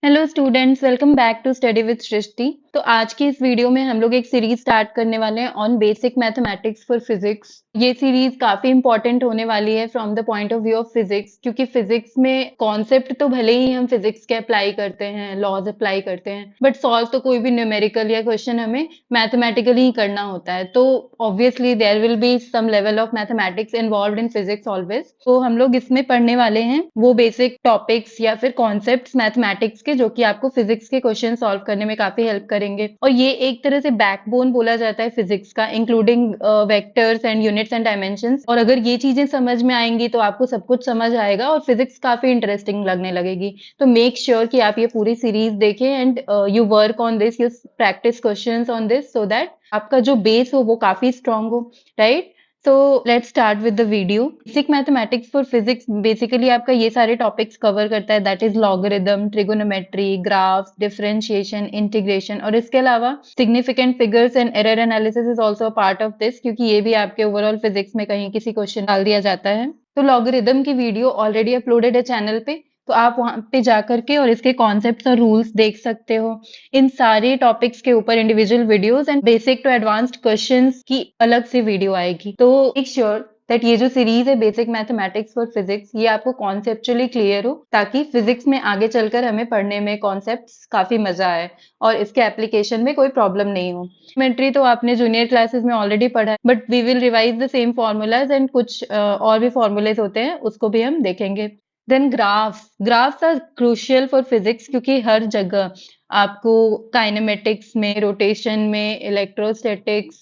Hello students, welcome back to study with Srishti. तो आज की इस वीडियो में हम लोग एक सीरीज स्टार्ट करने वाले हैं on basic mathematics for physics. ये सीरीज काफी इंपॉर्टेंट होने वाली है from the point of view of physics, क्योंकि फिजिक्स में कॉन्सेप्ट तो भले ही हम फिजिक्स के अप्लाई करते हैं, लॉज अप्लाई करते हैं, बट सॉल्व तो कोई भी न्यूमेरिकल या क्वेश्चन हमें मैथमेटिकली ही करना होता है। तो obviously there will be some level of mathematics involve in physics always. तो हम लोग इसमें पढ़ने वाले हैं वो बेसिक टॉपिक्स या फिर कॉन्सेप्ट्स मैथमेटिक्स के, जो कि आपको फिजिक्स के क्वेश्चन सॉल्व करने में काफी हेल्प करेंगे। और ये एक तरह से बैकबोन बोला जाता है फिजिक्स का, including vectors and units and dimensions. और अगर ये चीजें समझ में आएंगी तो आपको सब कुछ समझ आएगा और फिजिक्स काफी इंटरेस्टिंग लगने लगेगी। तो मेक श्योर कि आप ये पूरी सीरीज देखें and you work on this, you practice questions on this, so that आपका जो बेस हो वो काफी स्ट्रांग हो, right? So let's start with the video. Basic mathematics for physics basically आपका ये सारे टॉपिक्स कवर करता है, that is logarithm, trigonometry, graphs, differentiation, integration, और इसके अलावा significant figures and error analysis is also part of this, क्योंकि ये भी आपके ओवरऑल फिजिक्स में कहीं किसी क्वेश्चन डाल दिया जाता है। तो लॉगरिदम की वीडियो ऑलरेडी अपलोडेड है चैनल पे, तो आप वहां पे जा करके और इसके कॉन्सेप्ट्स और रूल्स देख सकते हो। इन सारे टॉपिक्स के ऊपर individual videos and basic to advanced questions की अलग से वीडियो आएगी। तो मेक श्योर दैट ये जो सीरीज है बेसिक मैथमेटिक्स फॉर फिजिक्स, ये आपको कॉन्सेप्चुअली क्लियर हो, ताकि फिजिक्स में आगे चलकर हमें पढ़ने में कॉन्सेप्ट्स काफी मजा आए और इसके एप्लीकेशन में कोई प्रॉब्लम नहीं हो। ट्रिग्नोमेट्री तो आपने जूनियर क्लासेस में ऑलरेडी पढ़ा है, but we will revise the same formulas and कुछ और भी फॉर्मूलेज होते हैं, उसको भी हम देखेंगे। Then graphs are crucial for physics, क्योंकि हर जगह आपको काइनेमेटिक्स में, रोटेशन में, इलेक्ट्रोस्टैटिक्स,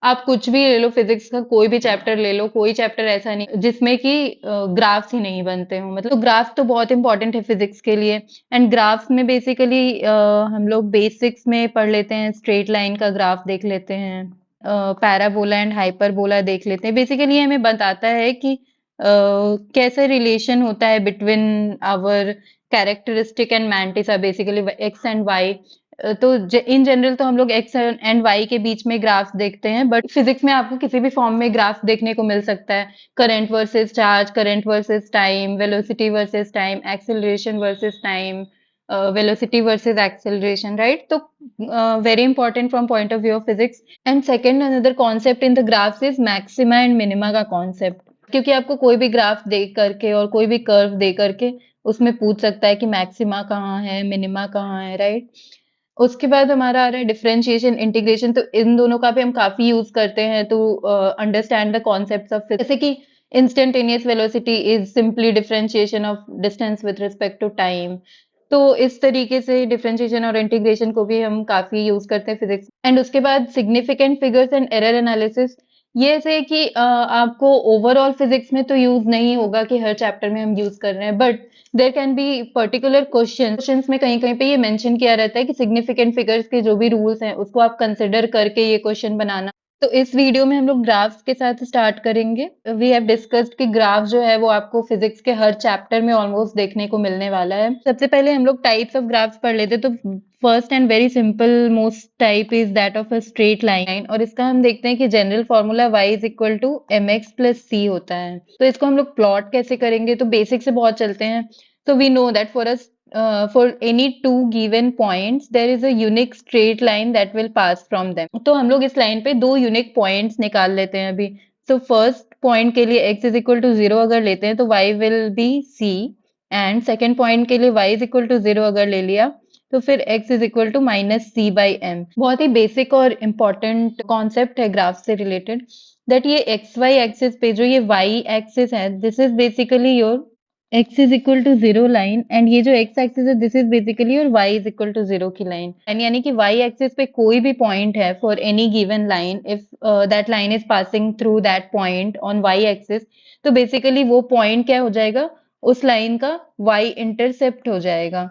आप कुछ भी ले लो, फिजिक्स का कोई भी चैप्टर ले लो, कोई चैप्टर ऐसा नहीं जिसमें कि ग्राफ्स ही नहीं बनते हो। मतलब ग्राफ्स तो बहुत इंपॉर्टेंट है फिजिक्स के लिए। एंड ग्राफ्स में बेसिकली हम लोग बेसिक्स में पढ़ लेते हैं, स्ट्रेट लाइन का ग्राफ देख लेते हैं, पैराबोला एंड हाइपरबोला देख लेते हैं। बेसिकली ये हमें बताता है कि कैसे रिलेशन होता है between our characteristic and mantissa, basically X and Y. तो इन जनरल तो हम लोग एक्स एंड वाई के बीच में ग्राफ्स देखते हैं, बट फिजिक्स में आपको किसी भी फॉर्म में ग्राफ देखने को मिल सकता है। Current versus charge, current versus time, velocity versus time, acceleration versus time, velocity versus acceleration, right? तो very important from point of view of physics. And second another concept in the graphs is maxima and minima का concept, क्योंकि आपको कोई भी graph दे करके और कोई भी कर्व दे करके उसमें पूछ सकता है कि मैक्सिमा कहाँ है, मिनिमा कहाँ है, राइट? उसके बाद हमारा आ रहा है डिफरेंशिएशन, इंटीग्रेशन। तो इन दोनों का भी हम काफी यूज करते हैं to understand the concepts of physics, जैसे कि instantaneous velocity is simply differentiation of distance with respect to time. तो इस तरीके से डिफरेंशिएशन और इंटीग्रेशन को भी हम काफी यूज करते हैं फिजिक्स। एंड उसके बाद significant figures and error analysis, ये ऐसे कि आपको ओवरऑल फिजिक्स में तो यूज नहीं होगा कि हर चैप्टर में हम यूज कर रहे हैं, but there can be particular questions में कहीं कहीं पे ये मेंशन किया रहता है कि सिग्निफिकेंट फिगर्स के जो भी रूल्स हैं उसको आप कंसिडर करके ये क्वेश्चन बनाना। तो इस वीडियो में हम लोग ग्राफ्स के साथ स्टार्ट करेंगे। वी हैव डिस्कस्ड कि ग्राफ जो है वो आपको फिजिक्स के हर चैप्टर में ऑलमोस्ट देखने को मिलने वाला है। सबसे पहले हम लोग टाइप्स ऑफ ग्राफ्स पढ़ लेते। तो first and very simple most type is that of a straight line, और इसका हम देखते हैं कि general formula y is equal to m x plus c होता है। तो इसको हम लोग प्लॉट कैसे करेंगे, तो बेसिक से बहुत चलते हैं। So we know that for any two given points there is a unique straight line that will pass from them. तो हम लोग इस लाइन पे दो यूनिक पॉइंट्स निकाल लेते हैं अभी। तो फर्स्ट पॉइंट के लिए x इज इक्वल टू 0 अगर लेते हैं तो y will B c, and second point के लिए y इज इक्वल टू 0 अगर ले लिया तो फिर x is equal to minus C by M. बहुत ही बेसिक और इम्पॉर्टेंट कॉन्सेप्ट है ग्राफ से रिलेटेड, दैट ये एक्स वाई एक्सिस पे जो ये y एक्सिस है, this is basically your x is equal to 0 line, and ये जो x एक्सिस है दिस इज बेसिकली और y इज इक्वल टू 0 की लाइन। यानी कि y एक्सिस पे कोई भी पॉइंट है for any given line, if that line is passing through that point on y axis, तो बेसिकली वो पॉइंट क्या हो जाएगा, उस लाइन का y इंटरसेप्ट हो जाएगा।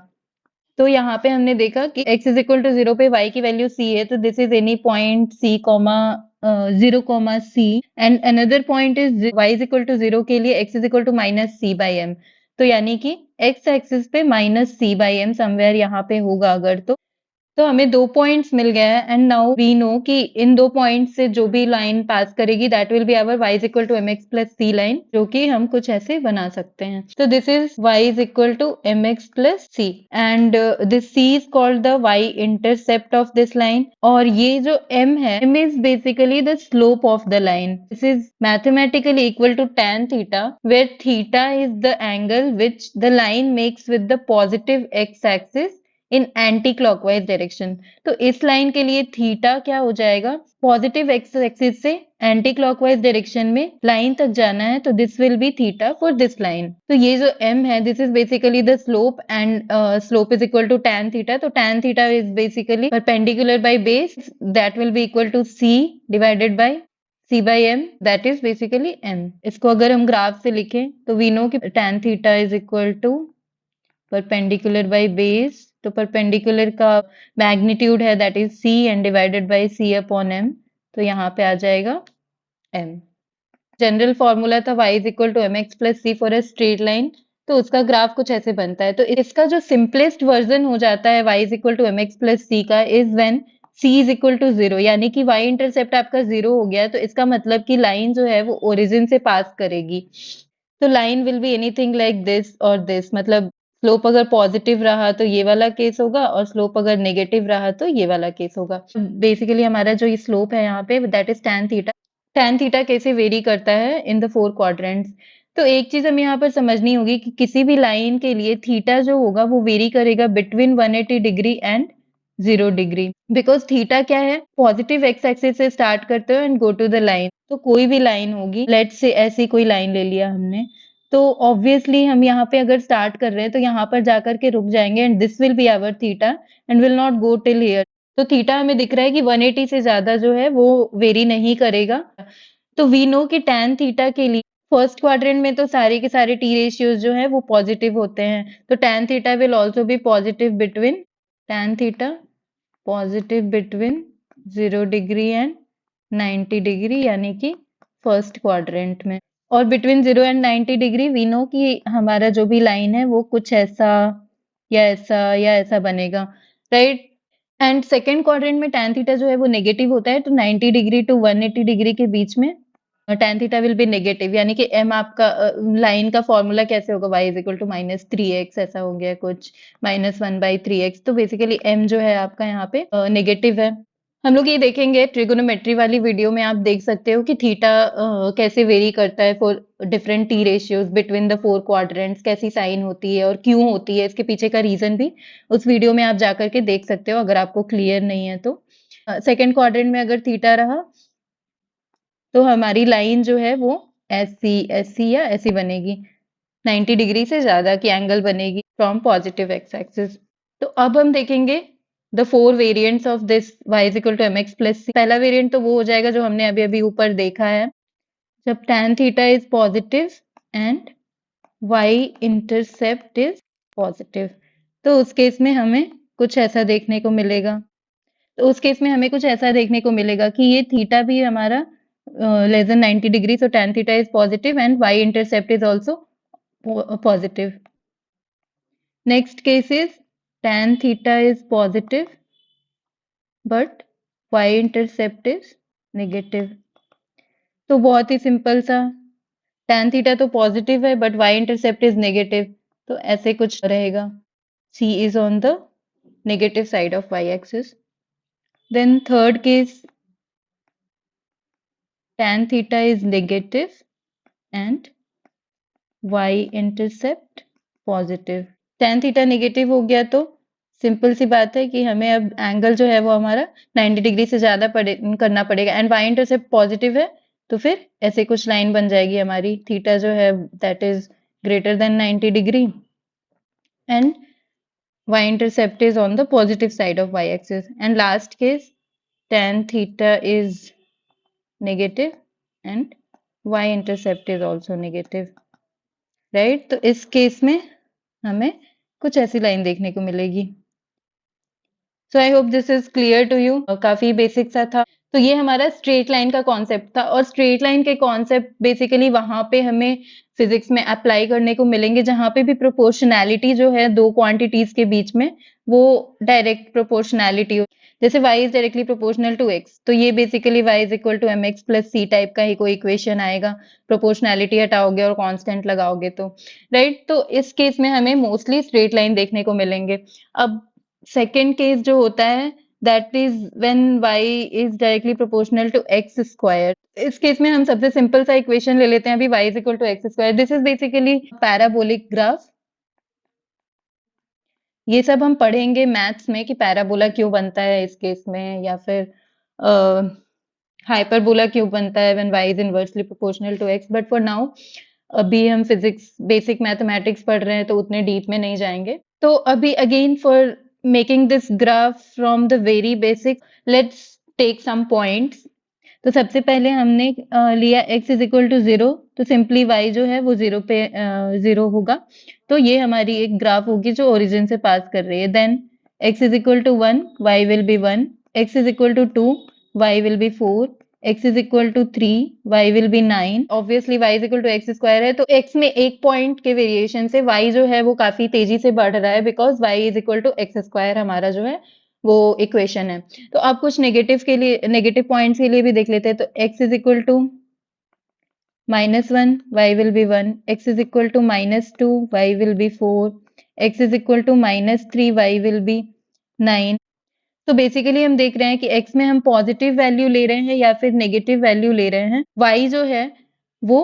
तो यहाँ पे हमने देखा कि x इज इक्वल टू 0 पे y की वैल्यू c है, तो this is any point c comma 0 comma c, and another point is y is equal to 0 के लिए x is equal to minus C by M. तो यानी कि x axis पे minus C by M somewhere यहाँ पे होगा अगर, तो हमें 2 पॉइंट्स मिल गए हैं एंड नाउ वी नो कि इन 2 पॉइंट्स से जो भी लाइन पास करेगी that will be our y is equal to mx plus c line, जो कि हम कुछ ऐसे बना सकते हैं। तो this is y is equal to mx plus c and this c is called the y intercept of this line, और ये जो m है, m is basically the slope of the line. This is mathematically equal to tan theta, where theta is the angle which the line makes with the positive x axis in anti clockwise direction. तो इस line के लिए theta क्या हो जाएगा, positive X axis से anti clockwise direction में line तक जाना है, तो this will be theta for this line. तो ये जो m है, this is basically the slope and slope is equal to tan theta. तो tan theta is basically perpendicular by base, that will B equal to c divided by c by m, that is basically m। इसको अगर हम graph से लिखें तो we know कि tan theta is equal to perpendicular by base, तो perpendicular का magnitude है that is c and divided by c upon m, तो यहाँ पे आ जाएगा m। जनरल फॉर्मूला था y is equal to mx plus c for a straight line, तो उसका ग्राफ कुछ ऐसे बनता है। तो इसका जो सिंपलेस्ट वर्जन हो जाता है y is equal to mx plus c का is when c is equal to 0, यानी कि y इंटरसेप्ट आपका 0 हो गया है, तो इसका मतलब कि लाइन जो है वो ओरिजिन से पास करेगी। तो line will be anything like this और दिस, मतलब स्लोप अगर पॉजिटिव रहा तो ये वाला केस होगा, और स्लोप अगर नेगेटिव रहा तो ये वाला केस होगा। बेसिकली हमारा जो ये स्लोप है यहाँ पे that is tan theta. tan theta कैसे वेरी करता है इन द 4 क्वाड्रेंट्स। तो एक चीज हमें यहाँ पर समझनी होगी कि किसी भी लाइन के लिए थीटा जो होगा वो वेरी करेगा between 180 degree and 0 degree, because theta क्या है, पॉजिटिव एक्स एक्सिस से स्टार्ट करते हो and go to the line. तो कोई भी लाइन होगी, लेट्स से ऐसी कोई लाइन ले लिया हमने, तो ऑब्वियसली हम यहाँ पे अगर स्टार्ट कर रहे हैं तो यहाँ पर जाकर के रुक जाएंगे and this will be our theta and will not go till here. तो थीटा हमें दिख रहा है कि 180 से ज्यादा जो है वो वेरी नहीं करेगा। तो वी नो कि tan थीटा के लिए फर्स्ट क्वाड्रेंट में तो सारे के सारे टी रेशियोज जो है वो पॉजिटिव होते हैं, तो tan theta will also be positive between tan theta positive between 0 degree and 90 degree, यानी कि फर्स्ट क्वाड्रेंट में। और between 0 and 90 degree we know कि हमारा जो भी लाइन है वो कुछ ऐसा या ऐसा या ऐसा बनेगा, राइट। एंड सेकेंड क्वाड्रेंट में tan थीटा जो है वो नेगेटिव होता है, तो 90 डिग्री टू 180 डिग्री के बीच में tan theta will be negative, यानी कि m आपका लाइन का फॉर्मूला कैसे होगा, y is equal to -3x, ऐसा हो गया कुछ, -1/3x। तो बेसिकली m जो है आपका यहाँ पे नेगेटिव है। हम लोग ये देखेंगे ट्रिगोनोमेट्री वाली वीडियो में, आप देख सकते हो कि थीटा कैसे वेरी करता है for different T ratios between the 4 quadrants, कैसी साइन होती है और क्यों होती है, इसके पीछे का रीजन भी उस वीडियो में आप जाकर के देख सकते हो अगर आपको क्लियर नहीं है तो। सेकेंड क्वाड्रेंट में अगर थीटा रहा तो हमारी लाइन जो है वो ऐसी ऐसी या ऐसी बनेगी, 90 डिग्री से ज्यादा की एंगल बनेगी फ्रॉम पॉजिटिव एक्स एक्सिस। तो अब हम देखेंगे the 4 variants of this y is equal to mx plus c। पहला वेरिएंट तो वो हो जाएगा जो हमने अभी अभी ऊपर देखा है, जब tan theta is positive and y intercept is positive. तो उस केस में हमें कुछ ऐसा देखने को मिलेगा, तो उस केस में हमें कुछ ऐसा देखने को मिलेगा कि ये थीटा भी हमारा less than 90 degree, so tan theta is positive and y intercept is also positive. Next case is tan theta is positive but y intercept is negative. तो बहुत ही सिंपल सा, tan theta तो पॉजिटिव है but y intercept is negative, तो ऐसे कुछ रहेगा, c is on the negative side of y axis. Then third case, tan theta is negative and y intercept positive. tan theta negative हो गया तो simple सी बात है कि हमें अब एंगल जो है वो हमारा 90 डिग्री से ज्यादा करना पड़ेगा, एंड y इंटरसेप्ट पॉजिटिव है तो फिर ऐसे कुछ लाइन बन जाएगी हमारी, थीटा जो है that is greater than 90 degree and y intercept is on the positive side of y axis. And last case, tan theta is negative and y intercept is also negative, right. तो इस case में हमें कुछ ऐसी line देखने को मिलेगी। So I hope this is clear to you. काफी बेसिक सा था। तो ये हमारा स्ट्रेट लाइन का कॉन्सेप्ट था, और स्ट्रेट लाइन के कॉन्सेप्ट बेसिकली वहां पे हमें फिजिक्स में अप्लाई करने को मिलेंगे जहां पे भी प्रोपोर्शनैलिटी जो है दो क्वांटिटीज के बीच में, वो डायरेक्ट प्रोपोर्शनैलिटी हो। जैसे y is directly proportional to x, तो ये basically y is equal to mx plus c type का ही कोई इक्वेशन आएगा। प्रोपोर्शनैलिटी हटाओगे और कांस्टेंट लगाओगे तो, राइट। तो इस केस में हमें मोस्टली स्ट्रेट लाइन देखने को मिलेंगे। अब सेकेंड केस जो होता है, that is when y is directly proportional to x square. इस केस में हम सबसे सिंपल सा इक्वेशन ले लेते हैं अभी, y is equal to X square. This is basically parabolic graph. ये सब हम पढ़ेंगे मैथ्स में कि पैराबोला क्यों बनता है इस केस में, या फिर हाइपरबोला क्यों बनता है when y is inversely proportional to x। But for now अभी हम फिजिक्स बेसिक मैथमेटिक्स पढ़ रहे हैं तो उतने डीप में नहीं जाएंगे। तो अभी again for making this graph from the very basic, let's take some points. तो सबसे पहले हमने लिया x इज इक्वल टू 0, तो सिंपली y जो है वो 0 पे 0 होगा। तो ये हमारी एक ग्राफ होगी जो ओरिजिन से पास कर रही है। Then x is equal to 1, y will be 1, x is equal to 2, y will be 4, x is equal to 3, y will be 9। Obviously y is equal to X square है, तो x में एक point के variation से y जो है वो काफी तेजी से बढ़ रहा है, because y is equal to X square हमारा जो है वो इक्वेशन है। तो आप कुछ नेगेटिव के लिए, नेगेटिव पॉइंट्स के लिए भी देख लेते हैं। तो x is equal to -1, y will be 1, x is equal to -2, y will be 4, x is equal to -3, y will be 9। तो बेसिकली हम देख रहे हैं कि x में हम पॉजिटिव वैल्यू ले रहे हैं या फिर नेगेटिव वैल्यू ले रहे हैं, y जो है वो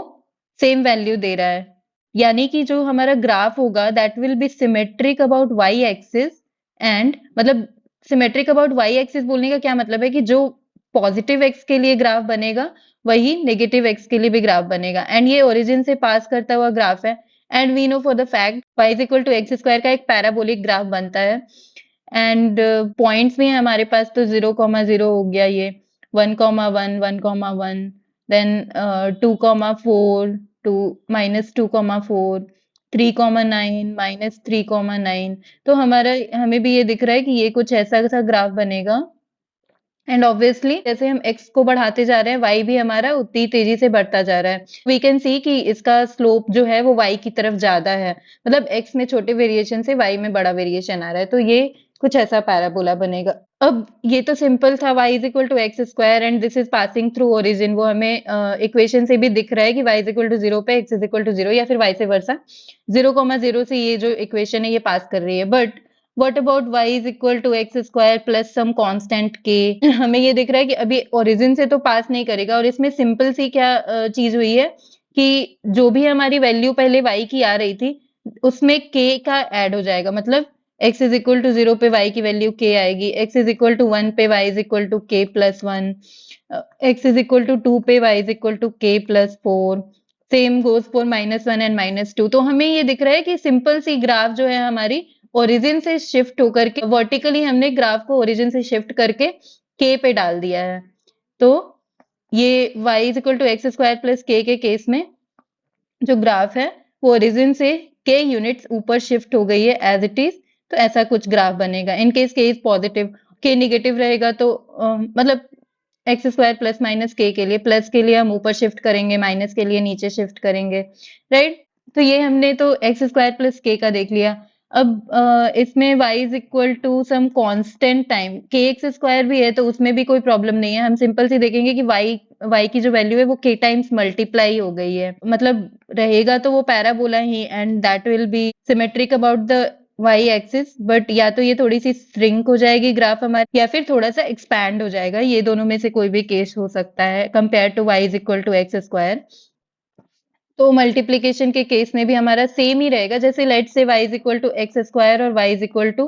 सेम वैल्यू दे रहा है। यानी कि जो हमारा ग्राफ होगा that will B symmetric about y axis, and मतलब सिमेट्रिक अबाउट y एक्सिस बोलने का क्या मतलब है कि जो पॉजिटिव x के लिए ग्राफ बनेगा वही नेगेटिव x के लिए भी ग्राफ बनेगा, एंड ये ओरिजिन से पास करता हुआ ग्राफ है। And we know for the fact y is equal to X square का एक पैराबोलिक ग्राफ बनता है। एंड पॉइंट्स भी हैं हमारे पास, तो 0,0 हो गया, ये 1,1, 1,1, देन 2,4, टू -2,4, 3,9, -3,9। तो हमारा हमें भी ये दिख रहा है कि ये कुछ ऐसा सा ग्राफ बनेगा। एंड ऑब्वियसली जैसे हम x को बढ़ाते जा रहे हैं, y भी हमारा उतनी तेजी से बढ़ता जा रहा है। वी कैन सी कि इसका स्लोप जो है वो y की तरफ ज्यादा है, मतलब x में छोटे वेरिएशन से y में बड़ा वेरिएशन आ रहा है। तो ये कुछ ऐसा पैराबोला बनेगा। अब ये तो सिंपल था, y is equal to X square and this is passing through origin. वो हमें इक्वेशन से भी दिख रहा है कि y इज इक्वल टू 0 पे x इज इक्वल टू 0, या फिर वाइस वर्सा 0,0 से ये जो इक्वेशन है ये पास कर रही है। But what about y is equal to X square plus some constant k? हमें ये दिख रहा है कि अभी ओरिजिन से तो पास नहीं करेगा, और इसमें सिंपल सी क्या चीज हुई है कि जो भी हमारी वैल्यू पहले y की आ रही थी उसमें k का ऐड हो जाएगा। मतलब x इज इक्वल टू 0 पे y की वैल्यू k आएगी, x इज इक्वल टू 1 पे y is equal to k plus 1, x is equal to 2 पे y is equal to k plus 4, same goes for -1 and -2। तो हमें ये दिख रहा है कि सिंपल सी ग्राफ जो है हमारी ओरिजिन से शिफ्ट होकर के वर्टिकली, हमने ग्राफ को ओरिजिन से शिफ्ट करके k पे डाल दिया है। तो ये y is equal to X square plus k के केस में जो ग्राफ है वो ओरिजिन से k यूनिट्स ऊपर शिफ्ट हो गई है एज इट इज। तो ऐसा कुछ ग्राफ बनेगा। In case k is positive, k negative रहेगा तो मतलब x square plus minus k के लिए, प्लस के लिए हम ऊपर शिफ्ट करेंगे, माइनस के लिए नीचे शिफ्ट करेंगे, राइट। तो ये हमने तो एक्स स्क्वायर प्लस k का देख लिया। अब इसमें y is equal to some constant time k X square भी है, तो उसमें भी कोई प्रॉब्लम नहीं है। हम सिंपल सी देखेंगे कि y की जो वैल्यू है वो k टाइम्स मल्टीप्लाई हो गई है, मतलब रहेगा तो वो parabola he, and that will B symmetric about the y axis. But या तो ये थोड़ी सी श्रिंक हो जाएगी ग्राफ हमारी, या फिर थोड़ा सा एक्सपैंड हो जाएगा। ये दोनों में से कोई भी केस हो सकता है compare to y is equal to X square. तो मल्टीप्लीकेशन के केस में भी हमारा सेम ही रहेगा। जैसे let say y is equal to X square और y is equal to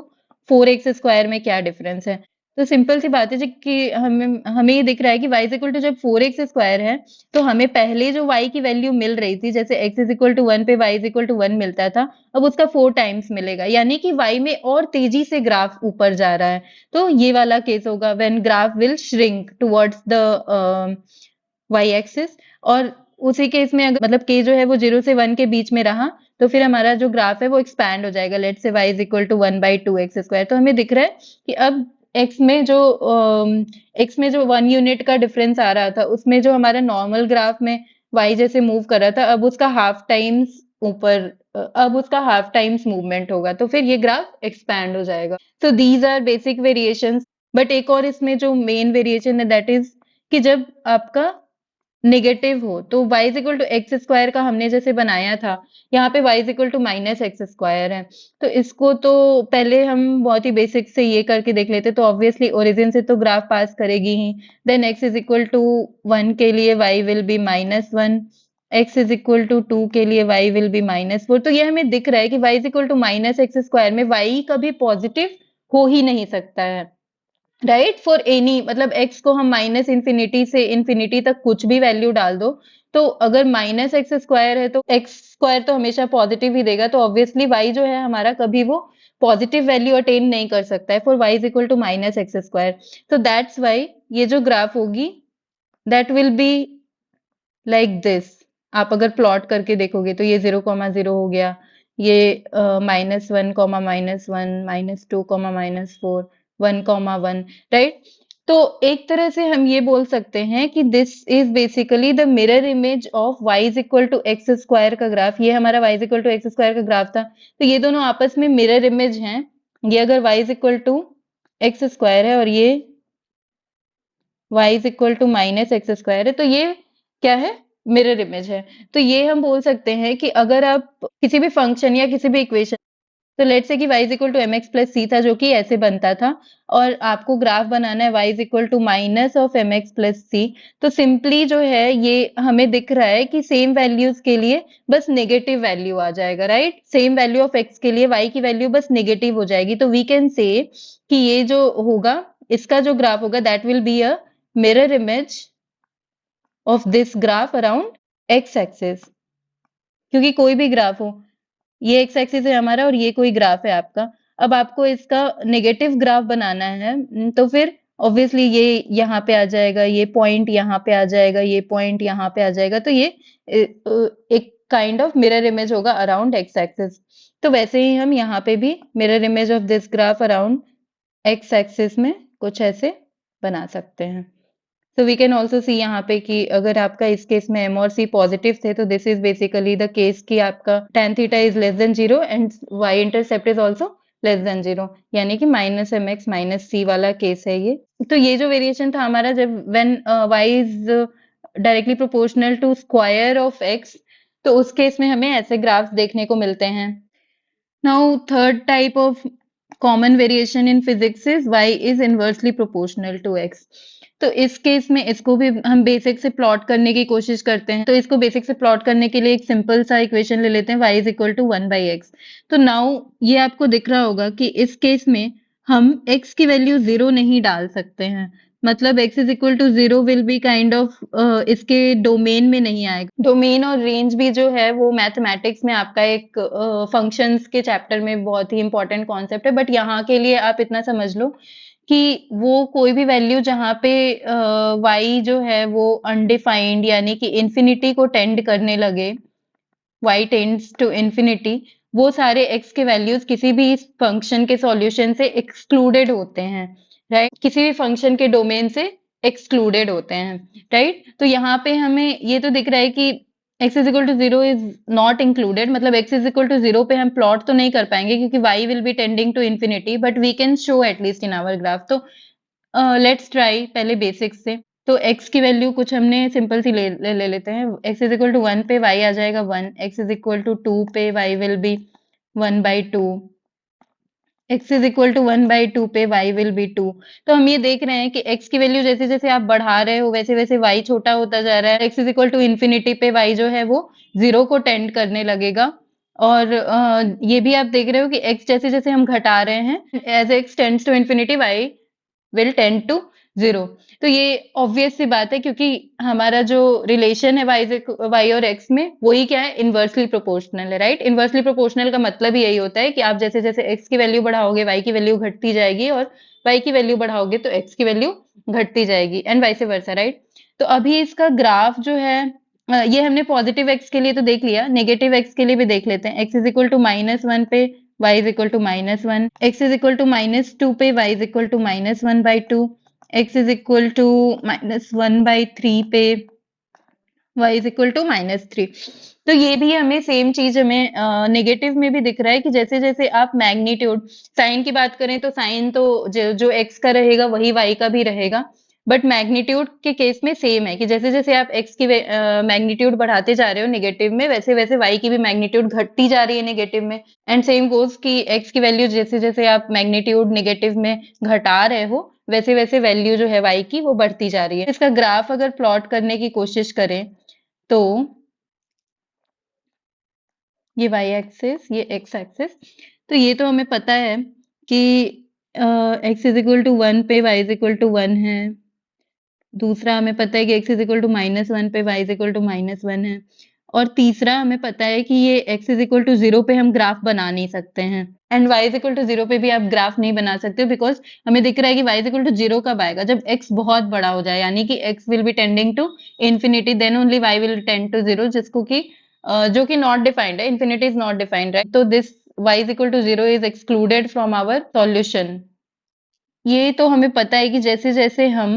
4x square में क्या डिफरेंस है? तो सिंपल सी बात है जी कि हमें हमें ये दिख रहा है कि y इज इक्वल टू जब 4x स्क्वायर है तो हमें पहले जो y की वैल्यू मिल रही थी, जैसे x इज इक्वल टू 1 पे y इज इक्वल टू 1 मिलता था, अब उसका 4 टाइम्स मिलेगा, यानी कि y में और तेजी से ग्राफ ऊपर जा रहा है। तो ये वाला केस होगा when graph will shrink towards the y axis. और उसी केस में अगर मतलब k जो है वो 0 से 1 के बीच में रहा तो फिर हमारा जो ग्राफ है वो एक्सपैंड हो जाएगा। Let say y is equal to 1/2 X square. तो हमें दिख रहा है कि अब एक्स में जो एक्स में जो 1 यूनिट का डिफरेंस आ रहा था उसमें जो हमारा नॉर्मल ग्राफ में वाई जैसे मूव कर रहा था, अब उसका हाफ टाइम्स ऊपर अब उसका हाफ टाइम्स मूवमेंट होगा, तो फिर ये ग्राफ एक्सपैंड हो जाएगा। तो these are basic variations. But एक और इसमें जो मेन वेरिएशन है दैट इज कि जब आपका नेगेटिव हो तो y is equal to X square का हमने जैसे बनाया था, यहाँ पे y is equal to minus X square है। तो इसको तो पहले हम बहुत ही बेसिक से ये करके देख लेते, तो ऑब्वियसली ओरिजिन से तो ग्राफ पास करेगी ही। Then x is equal to 1 के लिए y will be -1, x is equal to 2 के लिए y विल बी -4। तो ये हमें दिख रहा है कि y is equal to minus X square में y कभी पॉजिटिव हो ही नहीं सकता है, राइट? फॉर एनी, मतलब x को हम माइनस इंफिनिटी से इंफिनिटी तक कुछ भी वैल्यू डाल दो, तो अगर माइनस एक्स स्क्वायर है तो एक्स स्क्वायर तो हमेशा पॉजिटिव ही देगा, तो ऑब्वियसली y जो है हमारा कभी वो पॉजिटिव वैल्यू अटेन नहीं कर सकता है for y is equal to minus X square. तो दैट्स वाई ये जो ग्राफ होगी that will be like this. आप अगर प्लॉट करके देखोगे तो ये 0,0 हो गया, ये -1, -1, -2, -4, 1,1, राइट? तो एक तरह से हम ये बोल सकते हैं कि this is basically the mirror image of y is equal to X square का ग्राफ। ये हमारा y is equal to X square का ग्राफ था, तो ये दोनों आपस में मिरर इमेज हैं। ये अगर y is equal to X square है और ये y is equal to minus X square है, तो ये क्या है? मिरर इमेज है। तो ये हम बोल सकते हैं कि अगर आप किसी भी फंक्शन या किसी भी इक्वेशन, तो लेट्स से कि y is equal to mx plus c था जो कि ऐसे बनता था, और आपको ग्राफ बनाना है y is equal to minus of mx plus c। तो सिंपली जो है ये हमें दिख रहा है कि सेम वैल्यूज के लिए बस नेगेटिव वैल्यू आ जाएगा, right? Same value of x के लिए y की वैल्यू बस नेगेटिव हो जाएगी। तो वी कैन से कि ये जो होगा, इसका जो ग्राफ होगा that will be a mirror image of this graph around x axis. क्योंकि कोई भी ग्राफ हो, ये एक्स एक्सिस है हमारा और ये कोई ग्राफ है आपका, अब आपको इसका नेगेटिव ग्राफ बनाना है, तो फिर ऑब्वियसली ये यहाँ पे आ जाएगा, ये पॉइंट यहाँ पे आ जाएगा, ये पॉइंट यहाँ पे आ जाएगा, तो ये एक काइंड ऑफ मिरर इमेज होगा अराउंड एक्स एक्सिस। तो वैसे ही हम यहाँ पे भी mirror image of this graph around x axis में कुछ ऐसे बना सकते हैं। तो वी कैन ऑल्सो सी यहाँ पे कि अगर आपका इस केस में m और c पॉजिटिव थे, तो this is basically the case कि आपका tan theta is less than 0 and y intercept is also less than 0, यानी कि -mx -c वाला केस है ये। तो ये जो वेरिएशन था हमारा जब when y is directly proportional to square of x, तो उस केस में हमें ऐसे ग्राफ्स देखने को मिलते हैं। Now, third type of common variation in physics is y is inversely proportional to x. तो इस केस में इसको भी हम बेसिक से प्लॉट करने की कोशिश करते हैं। तो इसको बेसिक से प्लॉट करने के लिए एक सिंपल सा इक्वेशन ले लेते हैं, y is equal to 1/x। तो नाउ ये आपको दिख रहा होगा कि इस केस में हम x की वैल्यू 0 नहीं डाल सकते हैं, मतलब x is equal to 0 will be kind of इसके डोमेन में नहीं आएगा। डोमेन और रेंज भी जो है वो मैथमेटिक्स में आपका एक फंक्शंस के चैप्टर में बहुत ही इंपॉर्टेंट कॉन्सेप्ट है, बट यहाँ के लिए आप इतना समझ लो कि वो कोई भी वैल्यू जहाँ पे y जो है वो अनडिफाइंड यानी कि इंफिनिटी को टेंड करने लगे, y टेंड्स टू इंफिनिटी, वो सारे x के वैल्यूज किसी भी फंक्शन के सॉल्यूशन से एक्सक्लूडेड होते हैं, राइट? किसी भी फंक्शन के डोमेन से एक्सक्लूडेड होते हैं, राइट? तो यहाँ पे हमें ये तो दिख रहा है कि x is equal to 0 is not included, मतलब x इज इक्वल टू 0 पे हम प्लॉट तो नहीं कर पाएंगे क्योंकि y will be tending to infinity, but we can show at least in our graph. तो लेट्स ट्राई पहले बेसिक्स से। तो x की वैल्यू कुछ हमने सिंपल सी ले लेते हैं। x इज इक्वल टू 1 पे y आ जाएगा 1, x इज इक्वल टू 2 पे y will be 1/2, x is equal to 1/2 पे y विल बी 2। तो हम ये देख रहे हैं कि x की वैल्यू जैसे जैसे आप बढ़ा रहे हो वैसे वैसे y छोटा होता जा रहा है। x is equal to infinity पे y जो है वो 0 को टेंड करने लगेगा, और ये भी आप देख रहे हो कि x जैसे जैसे हम घटा रहे हैं, as x tends to infinity y will tend to 0। तो ये ऑब्वियस सी बात है क्योंकि हमारा जो रिलेशन है y और x में वही क्या है, इनवर्सली प्रोपोर्शनल है, राइट? इनवर्सली प्रोपोर्शनल का मतलब ही यही होता है कि आप जैसे जैसे x की वैल्यू बढ़ाओगे y की वैल्यू घटती जाएगी, और y की वैल्यू बढ़ाओगे तो x की वैल्यू घटती जाएगी, एंड वाइस वर्सा, राइट? तो अभी इसका ग्राफ जो है ये हमने पॉजिटिव x के लिए तो देख लिया, नेगेटिव x के लिए भी देख लेते हैं। x इज इक्वल टू -1 पे y is equal to -1, x is equal to -2 पे y is equal to -1/2, x is equal to -1/3 पे y is equal to -3। तो ये भी हमें सेम चीज हमें नेगेटिव में भी दिख रहा है कि जैसे जैसे आप मैग्नीट्यूड साइन की बात करें तो साइन तो जो x का रहेगा वही y का भी रहेगा, बट मैग्नीट्यूड के केस में सेम है कि जैसे जैसे आप x की मैग्नीट्यूड बढ़ाते जा रहे हो नेगेटिव में, वैसे वैसे y की भी मैग्नीट्यूड घटती जा रही है नेगेटिव में। एंड सेम गोज कि x की वैल्यू जैसे जैसे आप मैग्नीट्यूड नेगेटिव में घटा रहे हो वैसे वैसे वैल्यू जो है y की वो बढ़ती जा रही है। इसका ग्राफ अगर प्लॉट करने की कोशिश करें तो ये y एक्सिस, ये x एक्सिस, तो ये तो हमें पता है कि x इज इक्वल टू 1 पे y इज इक्वल टू 1 है। दूसरा हमें पता है कि x इज इक्वल टू -1 पे y इज इक्वल टू -1 है। और तीसरा हमें पता है कि ये x इज इक्वल टू 0 पे हम ग्राफ बना नहीं सकते हैं and y is equal to 0 पे भी आप ग्राफ नहीं बना सकते बिकॉज हमें दिख रहा है कि y इज इक्वल टू 0 कब आएगा, जब x बहुत बड़ा हो जाए, यानी कि x will be tending to infinity, then only y will tend to 0, जिसको कि जो कि नॉट डिफाइंड है, infinity is not defined, right? तो this y is equal to 0 is excluded from our solution. ये तो हमें पता है कि जैसे जैसे हम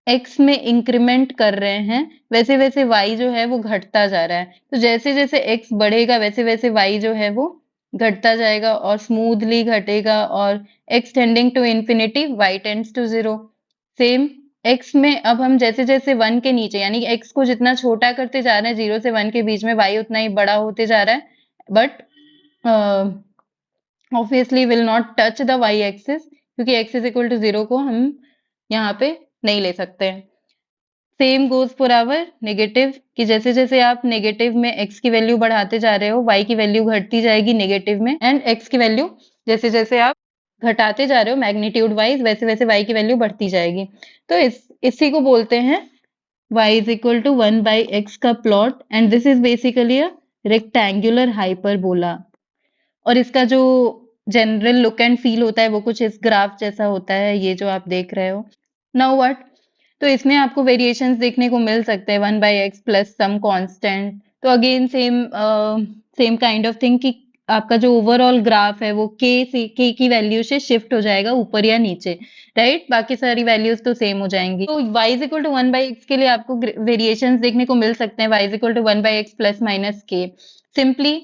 x में इंक्रीमेंट कर रहे हैं वैसे वैसे y जो है वो घटता जा रहा है। तो जैसे जैसे x बढ़ेगा वैसे वैसे y जो है वो घटता जाएगा और स्मूथली घटेगा, और x tending to infinity y tends to 0। Same x में अब हम जैसे जैसे 1 के नीचे, यानी कि x को जितना छोटा करते जा रहे हैं 0 से 1 के बीच में, y उतना ही बड़ा होते जा रहा है, but obviously will not touch the y axis क्योंकि x इज इक्वल टू 0 को हम यहाँ पे नहीं ले सकते हैं। Same goes for our negative कि जैसे जैसे आप नेगेटिव में x की वैल्यू बढ़ाते जा रहे हो y की वैल्यू घटती जाएगी नेगेटिव में, एंड x की वैल्यू जैसे जैसे आप घटाते जा रहे हो मैग्नीट्यूड वाइज वैसे वैसे y की वैल्यू बढ़ती जाएगी। तो इसी को बोलते हैं y is equal to 1/x का plot, and this is basically a rectangular hyperbola. और इसका जो जनरल लुक एंड फील होता है वो कुछ इस ग्राफ जैसा होता है, ये जो आप देख रहे हो। नाउ व्हाट, तो इसमें आपको वेरिएशंस देखने को मिल सकते हैं 1/x प्लस सम कांस्टेंट। तो again same kind of thing कि आपका जो ओवरऑल ग्राफ है वो k की वैल्यू से शिफ्ट हो जाएगा ऊपर या नीचे, राइट? बाकी सारी वैल्यूज तो सेम हो जाएंगी। तो y is equal to 1/x के लिए आपको वेरिएशंस देखने को मिल सकते हैं y is equal to 1/x plus minus k। Simply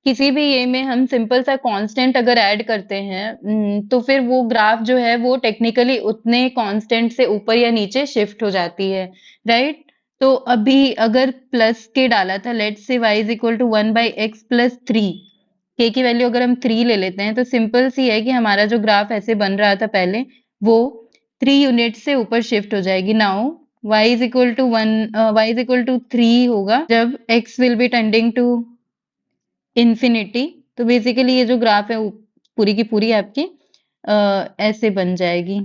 किसी भी ये में हम सिंपल सा कांस्टेंट अगर ऐड करते हैं तो फिर वो ग्राफ जो है वो टेक्निकली उतने कांस्टेंट से ऊपर या नीचे शिफ्ट हो जाती है, राइट? तो अभी अगर प्लस के डाला था, let say y is equal to 1/x plus 3, k की वैल्यू अगर हम 3 ले लेते हैं तो सिंपल सी है कि हमारा जो ग्राफ ऐसे बन रहा था पहले वो 3 यूनिट से ऊपर शिफ्ट हो जाएगी। Now y is equal to 3 होगा जब x will be tending to infinity. तो बेसिकली ये जो ग्राफ है वो पूरी की पूरी आपकी ऐसे बन जाएगी।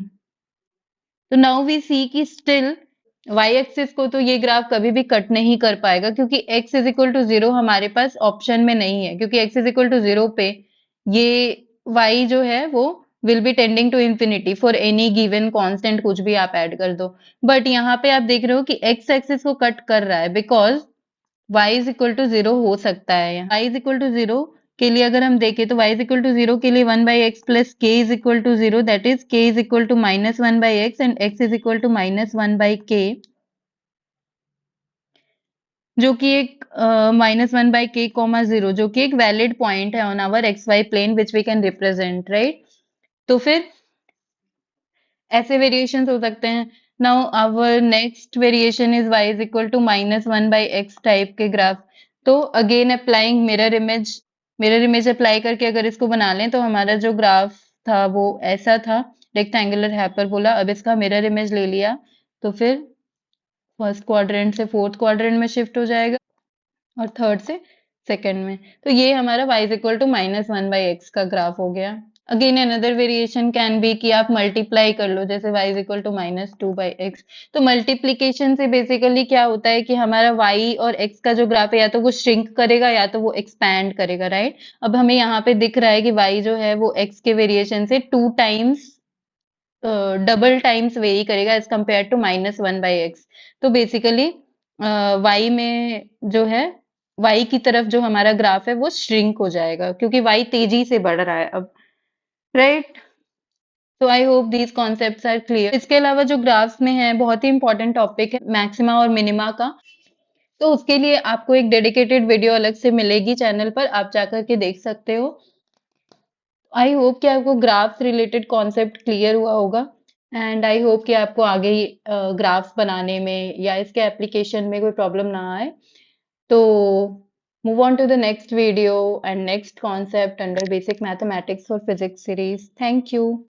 तो नाउ वी सी कि स्टिल वाई एक्सिस को तो ये ग्राफ कभी भी कट नहीं कर पाएगा क्योंकि x इज इक्वल टू 0 हमारे पास ऑप्शन में नहीं है, क्योंकि x इज इक्वल टू 0 पे ये y जो है वो will be tending to infinity for any given constant, कुछ भी आप ऐड कर दो। बट यहाँ पे आप देख रहे हो कि x एक्सिस को कट कर रहा है because y is equal to 0 हो सकता है। y इज इक्वल टू 0 के लिए अगर हम देखें तो y इज इक्वल टू 0 के लिए 1/x plus k is equal to 0, that is k is equal to -1/x and x is equal to -1/k, जो कि एक -1/k, 0 जो कि एक वैलिड पॉइंट है on our xy plane which we can represent, right? तो फिर ऐसे वेरिएशंस हो सकते हैं। Now our next variation is y is equal to -1/x type के ग्राफ। तो again applying mirror image apply करके अगर इसको बना लें तो हमारा जो ग्राफ था वो ऐसा था, रेक्टेंगुलर हाइपरबोला। अब इसका मिरर इमेज ले लिया तो फिर फर्स्ट क्वाड्रेंट से फोर्थ क्वाड्रेंट में शिफ्ट हो जाएगा और थर्ड से सेकंड में। तो ये हमारा y is equal to -1/x का ग्राफ हो गया। Again another variation can be कि आप मल्टीप्लाई कर लो, जैसे y is equal to -2/x। तो मल्टीप्लीकेशन से बेसिकली क्या होता है कि हमारा y और x का जो ग्राफ है या तो वो श्रिंक करेगा या तो वो एक्सपैंड करेगा, राइट? अब हमें यहाँ पे दिख रहा है कि y जो है वो x के वेरिएशन से 2 टाइम्स डबल टाइम्स वेरी करेगा एज कम्पेयर टू -1/x। तो बेसिकली y में जो है y की तरफ जो हमारा ग्राफ है वो श्रिंक हो जाएगा क्योंकि y तेजी से बढ़ रहा है अब, राइट। तो I hope these concepts are clear. इसके अलावा जो ग्राफ्स में है बहुत ही इंपॉर्टेंट टॉपिक है मैक्सिमा और मिनिमा का। तो उसके लिए आपको एक डेडिकेटेड वीडियो अलग से मिलेगी चैनल पर, आप जाकर के देख सकते हो। आई होप कि आपको ग्राफ्स रिलेटेड कॉन्सेप्ट क्लियर हुआ होगा एंड आई होप कि आपको आगे ग्राफ्स बनाने में या इसके एप्लीकेशन में कोई प्रॉब्लम ना आए। तो move on to the next video and next concept under basic mathematics for physics series. Thank you.